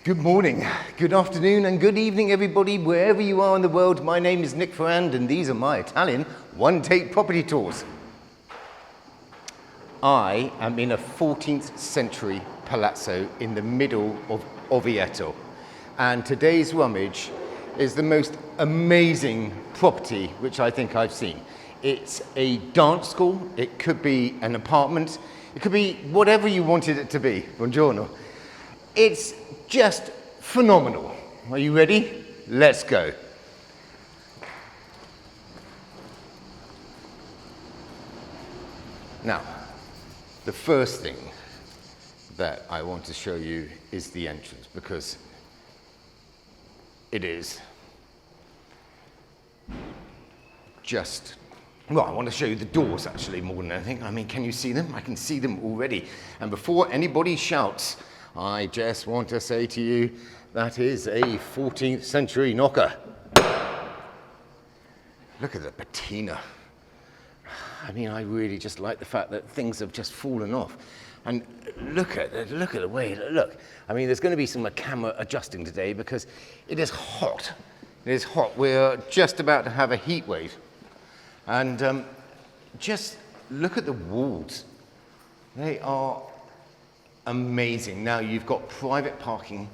Good morning, good afternoon, and good evening, everybody, wherever you are in the world. My name is Nick Ferrand, and these are my Italian one-take property tours. I am in a 14th century palazzo in the middle of Orvieto, and today's rummage is the most amazing property which I think I've seen. It's a dance school, it could be an apartment, it could be whatever you wanted it to be. Buongiorno. It's just phenomenal. Are you ready? Let's go. Now, the first thing that I want to show you is the entrance, because it is just, well, I want to show you the doors actually more than anything. I mean, can you see them? I can see them already. And before anybody shouts, I just want to say to you, that is a 14th century knocker. Look at the patina. I mean, I really just like the fact that things have just fallen off. And look at the way, look. I mean, there's going to be some camera adjusting today because it is hot. It is hot. We're just about to have a heat wave. And just look at the walls. They are amazing. Now you've got private parking,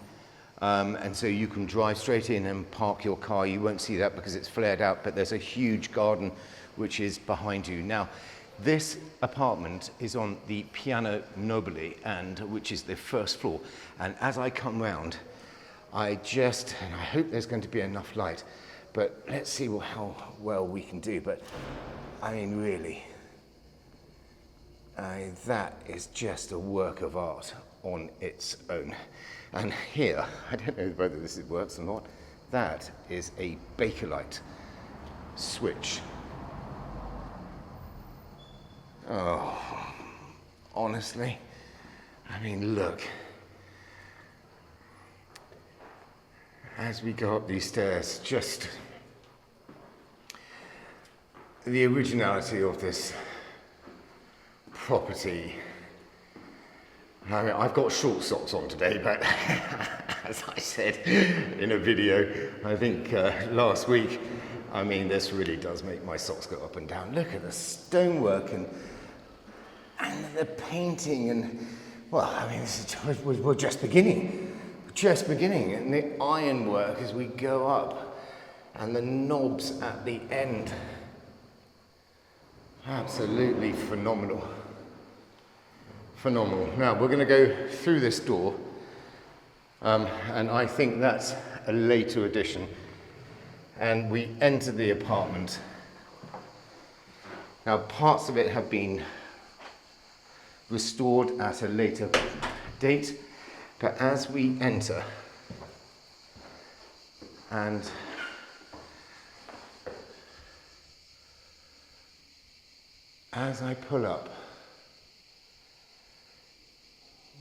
and so you can drive straight in and park your car. You won't see that because it's flared out, but there's a huge garden which is behind you. Now, this apartment is on the Piano Nobile, and which is the first floor. And as I come round, and I hope there's going to be enough light, but let's see how well we can do. But I mean, really, that is just a work of art on its own. And here, I don't know whether this works or not, that is a Bakelite switch. Oh, honestly, I mean, look. As we go up these stairs, just the originality of this property. I mean, I've got short socks on today, but as I said in a video, I think last week, I mean, this really does make my socks go up and down. Look at the stonework and the painting, and well, I mean, we're just beginning. Just beginning, and the ironwork as we go up, and the knobs at the end. Absolutely phenomenal. Phenomenal. Now we're going to go through this door, and I think that's a later addition. And we enter the apartment. Now parts of it have been restored at a later date, but as we enter, and as I pull up,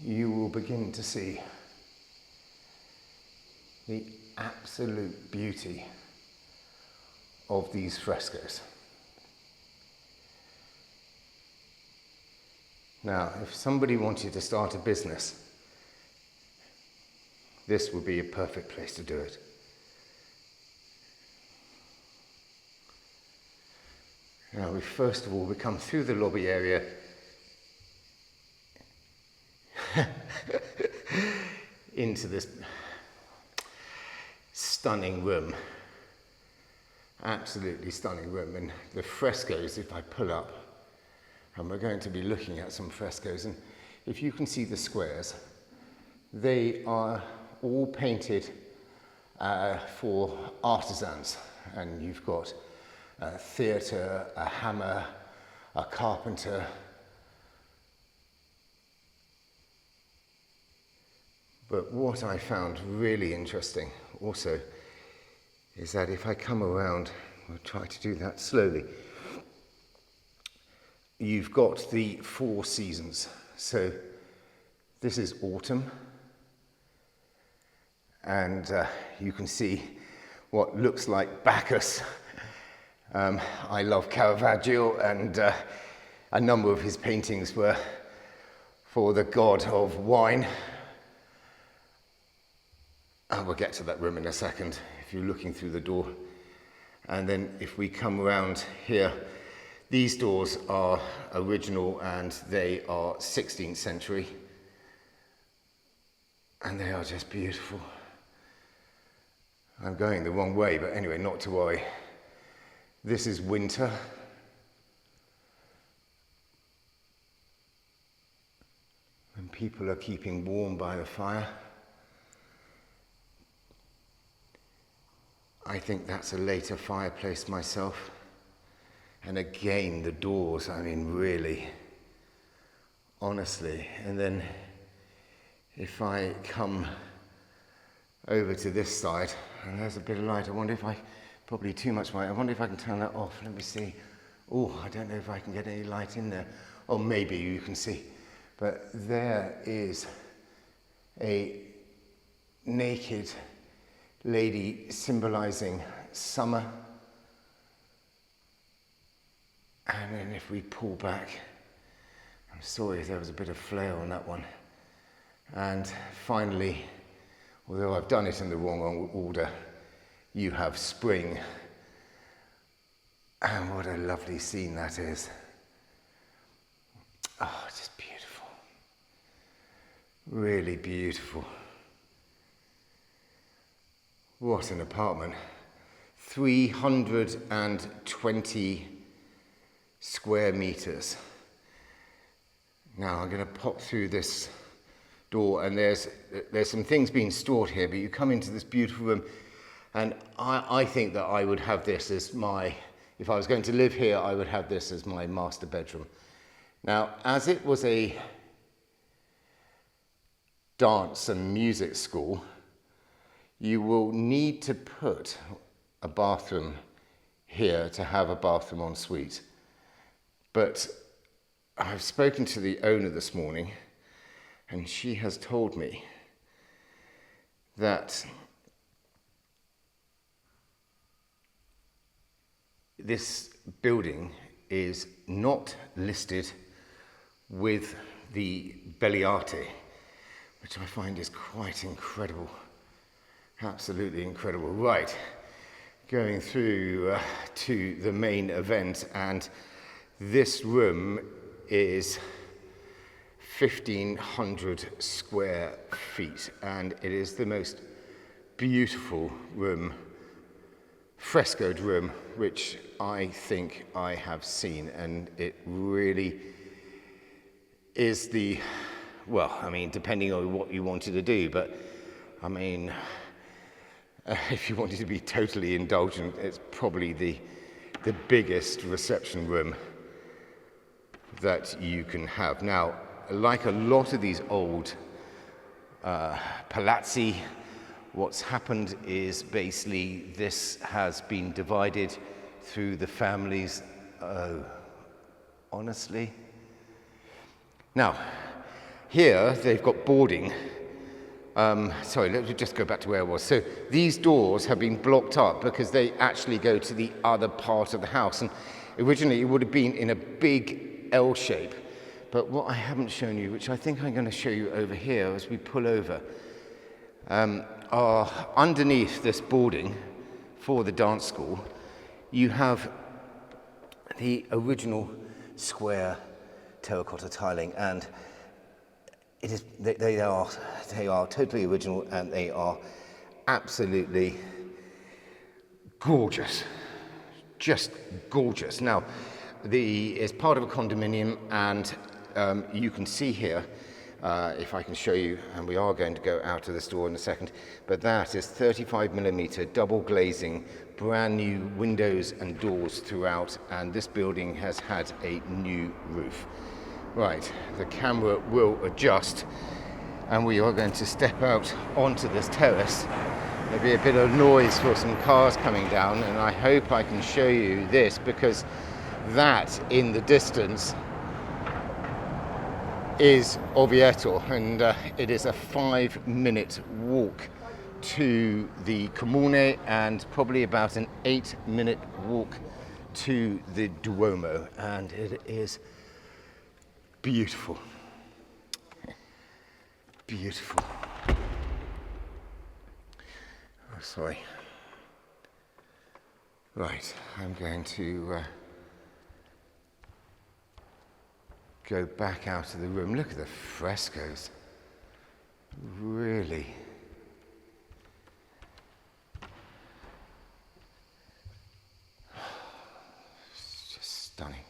you will begin to see the absolute beauty of these frescoes. Now, if somebody wanted to start a business, this would be a perfect place to do it. Now, first of all, we come through the lobby area into this stunning room. Absolutely stunning room. And the frescoes, if I pull up, and we're going to be looking at some frescoes, and if you can see the squares, they are all painted for artisans. And you've got a theatre, a hammer, a carpenter. But what I found really interesting also is that if I come around, we'll try to do that slowly, you've got the 4 seasons. So this is autumn, and you can see what looks like Bacchus. I love Caravaggio, and a number of his paintings were for the god of wine. we'll get to that room in a second, if you're looking through the door. And then if we come around here, these doors are original and they are 16th century. And they are just beautiful. I'm going the wrong way, but anyway, not to worry. This is winter. And people are keeping warm by the fire. I think that's a later fireplace myself. And again, the doors, I mean, really, honestly. And then if I come over to this side, and there's a bit of light, I wonder if probably too much light, I wonder if I can turn that off. Let me see. Oh, I don't know if I can get any light in there. Oh, maybe you can see. But there is a naked lady symbolizing summer. And then if we pull back, I'm sorry there was a bit of flair on that one. And finally, although I've done it in the wrong order, you have spring. And what a lovely scene that is. Oh, just beautiful. Really beautiful. What an apartment. 320 square meters. Now I'm going to pop through this door, and there's some things being stored here, but you come into this beautiful room, and I think that I would have this as if I was going to live here, I would have this as my master bedroom. Now, as it was a dance and music school, you will need to put a bathroom here to have a bathroom en suite. But I've spoken to the owner this morning, and she has told me that this building is not listed with the Belliarte, which I find is quite incredible. Absolutely incredible. Right, going through to the main event, and this room is 1,500 square feet, and it is the most beautiful room, frescoed room, which I think I have seen, and it really is well, I mean, depending on what you wanted to do, but I mean, if you wanted to be totally indulgent, it's probably the biggest reception room that you can have. Now, like a lot of these old palazzi, what's happened is basically this has been divided through the families. Oh, honestly? Now, here they've got boarding. Sorry, let me just go back to where I was. So these doors have been blocked up because they actually go to the other part of the house. And originally it would have been in a big L shape. But what I haven't shown you, which I think I'm going to show you over here as we pull over, are underneath this boarding for the dance school, you have the original square terracotta tiling, and it is they are totally original, and they are absolutely gorgeous, just gorgeous. Now, it's part of a condominium, and you can see here, if I can show you, and we are going to go out of this door in a second, but that is 35mm double glazing, brand new windows and doors throughout, and this building has had a new roof. Right, the camera will adjust, and we are going to step out onto this terrace. There'll be a bit of noise for some cars coming down, and I hope I can show you this, because that in the distance is Orvieto, and it is a 5-minute walk to the Comune, and probably about an 8-minute walk to the Duomo, and it is beautiful. Beautiful. sorry. Right, I'm going to go back out of the room. Look at the frescoes. Really. It's just stunning.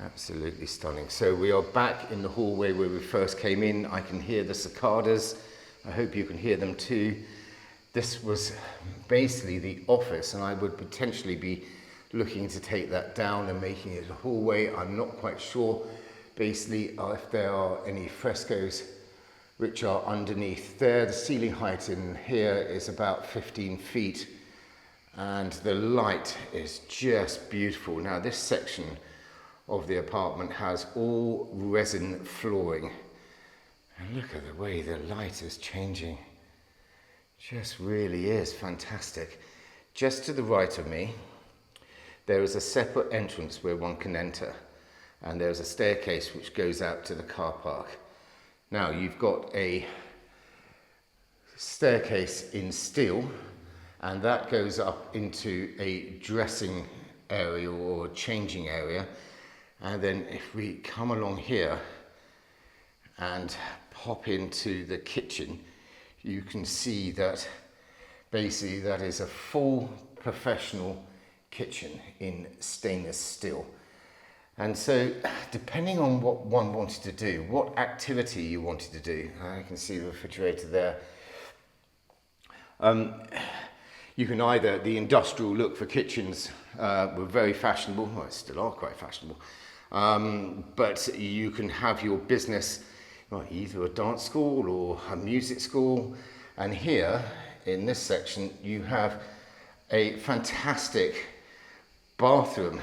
Absolutely stunning. So we are back in the hallway where we first came in. I can hear the cicadas. I hope you can hear them too. This was basically the office, and I would potentially be looking to take that down and making it a hallway. I'm not quite sure basically if there are any frescoes which are underneath there. The ceiling height in here is about 15 feet, and the light is just beautiful. Now this section of the apartment has all resin flooring, and look at the way the light is changing. Just really is fantastic. Just to the right of me there is a separate entrance where one can enter, and there's a staircase which goes out to the car park. Now you've got a staircase in steel, and that goes up into a dressing area or changing area. And then if we come along here and pop into the kitchen, you can see that basically that is a full professional kitchen in stainless steel. And so depending on what one wanted to do, what activity you wanted to do, I can see the refrigerator there. You can either, the industrial look for kitchens were very fashionable, well, they still are quite fashionable, but you can have your business either a dance school or a music school. And here in this section you have a fantastic bathroom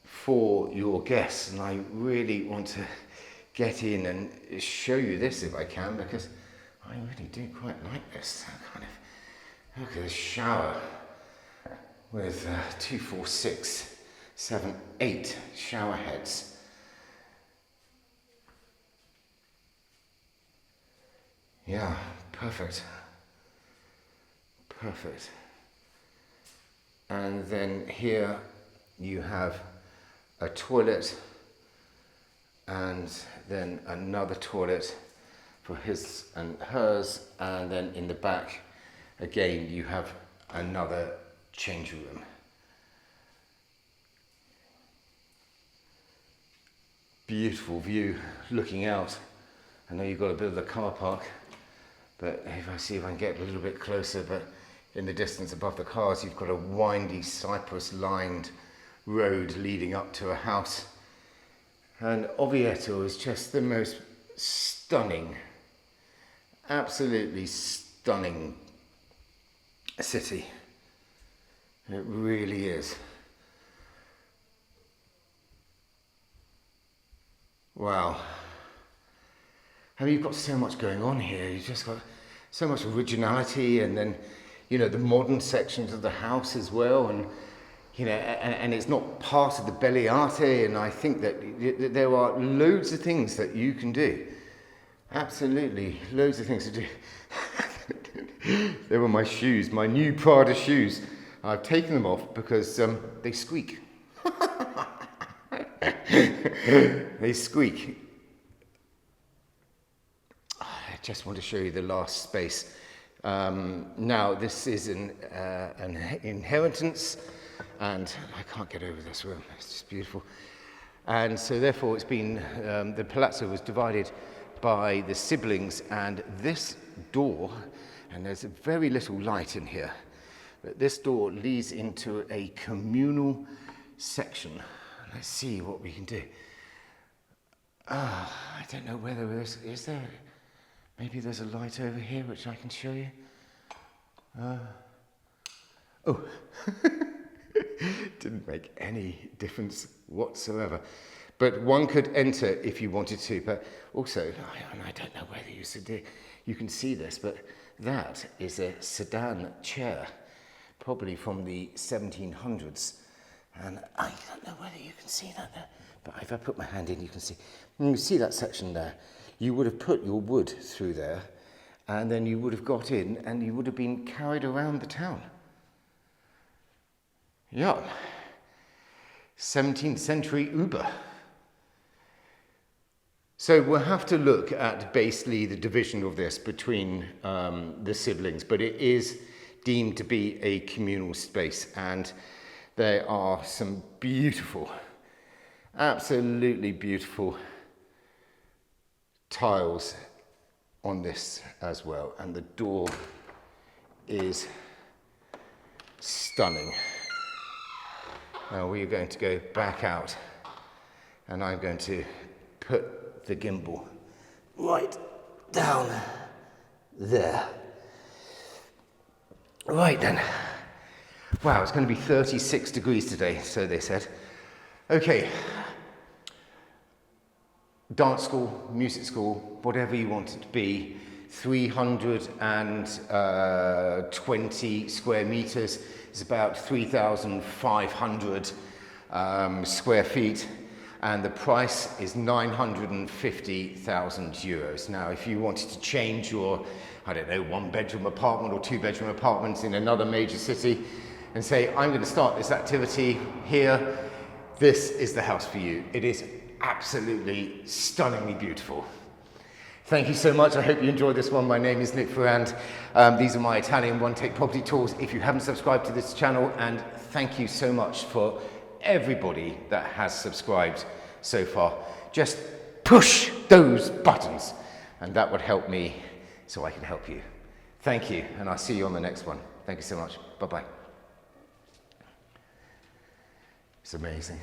for your guests, and I really want to get in and show you this if I can, because I really do quite like this kind of. Look at this shower with 2, 4, 6, 7, 8 shower heads. Yeah, perfect. Perfect. And then here you have a toilet, and then another toilet for his and hers, and then in the back again you have another change room. Beautiful view looking out. I know you've got a bit of the car park, but if I see if I can get a little bit closer, but in the distance above the cars you've got a windy cypress lined road leading up to a house. And Orvieto is just the most stunning, absolutely stunning city. It really is. Wow. I mean, you've got so much going on here. You've just got so much originality, and then, you know, the modern sections of the house as well, and, you know, and it's not part of the Belle Arte, and I think that there are loads of things that you can do. Absolutely, loads of things to do. They were my shoes, my new Prada shoes. I've taken them off because they squeak. They squeak. I just want to show you the last space. Now this is an inheritance, and I can't get over this room. It's just beautiful. And so therefore it's been, the palazzo was divided by the siblings, and this door, and there's very little light in here, but this door leads into a communal section. Let's see what we can do. I don't know whether is there, maybe there's a light over here which I can show you. Oh, didn't make any difference whatsoever. But one could enter if you wanted to, but also, and I don't know whether you can see this, but that is a sedan chair, probably from the 1700s. And I don't know whether you can see that there, but if I put my hand in, you can see. You see that section there. You would have put your wood through there, and then you would have got in and you would have been carried around the town. Yeah, 17th century Umbria. So we'll have to look at basically the division of this between the siblings, but it is deemed to be a communal space, and there are some beautiful, absolutely beautiful tiles on this as well, and the door is stunning. Now we're going to go back out, and I'm going to put the gimbal right down there. Right then. Wow, it's going to be 36 degrees today, so they said. Okay. Dance school, music school, whatever you want it to be, 320 square meters is about 3,500 square feet, and the price is 950,000 euros. Now, if you wanted to change your, I don't know, 1-bedroom apartment or 2-bedroom apartments in another major city and say, I'm going to start this activity here, this is the house for you. It is absolutely stunningly beautiful. Thank you so much. I hope you enjoyed this one. My name is Nick Ferrand. These are my Italian one-take property tours. If you haven't subscribed to this channel, and thank you so much for everybody that has subscribed so far. Just push those buttons, and that would help me so I can help you. Thank you, and I'll see you on the next one. Thank you so much. Bye-bye. It's amazing.